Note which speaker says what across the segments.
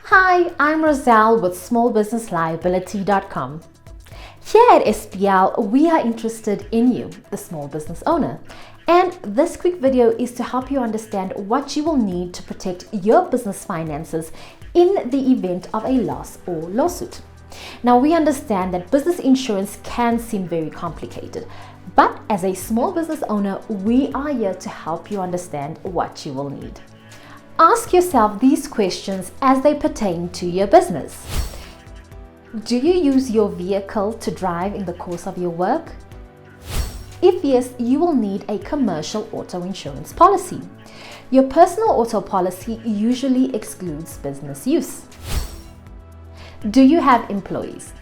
Speaker 1: Hi, I'm Roselle with smallbusinessliability.com. Here at SBL, we are interested in you, the small business owner. And this quick video is to help you understand what you will need to protect your business finances in the event of a loss or lawsuit. Now, we understand that business insurance can seem very complicated, but as a small business owner, we are here to help you understand what you will need. Ask yourself these questions as they pertain to your business. Do you use your vehicle to drive in the course of your work? If yes, you will need a commercial auto insurance policy. Your personal auto policy usually excludes business use. Do you have employees?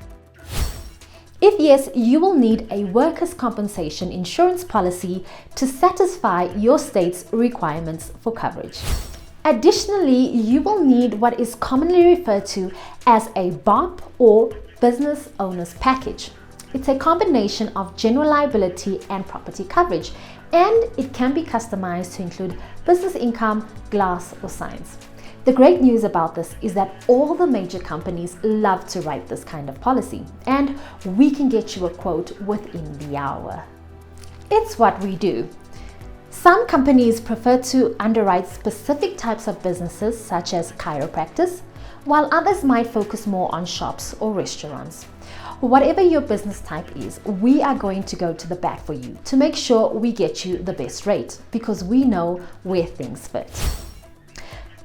Speaker 1: If yes, you will need a workers' compensation insurance policy to satisfy your state's requirements for coverage. Additionally, you will need what is commonly referred to as a BOP or Business Owner's Package. It's a combination of general liability and property coverage, and it can be customized to include business income, glass, or signs. The great news about this is that all the major companies love to write this kind of policy, and we can get you a quote within the hour. It's what we do. Some companies prefer to underwrite specific types of businesses such as chiropractors, while others might focus more on shops or restaurants. Whatever your business type is, we are going to go to the bat for you to make sure we get you the best rate because we know where things fit.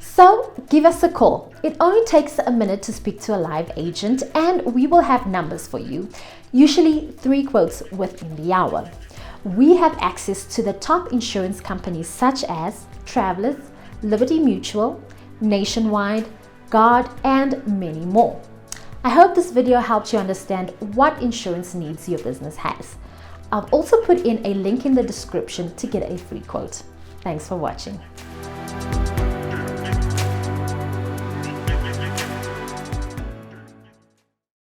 Speaker 1: So give us a call. It only takes a minute to speak to a live agent and we will have numbers for you, usually 3 quotes within the hour. We have access to the top insurance companies such as Travelers, Liberty Mutual, Nationwide, Guard, and many more. I hope this video helped you understand what insurance needs your business has. I've also put in a link in the description to get a free quote. Thanks for watching.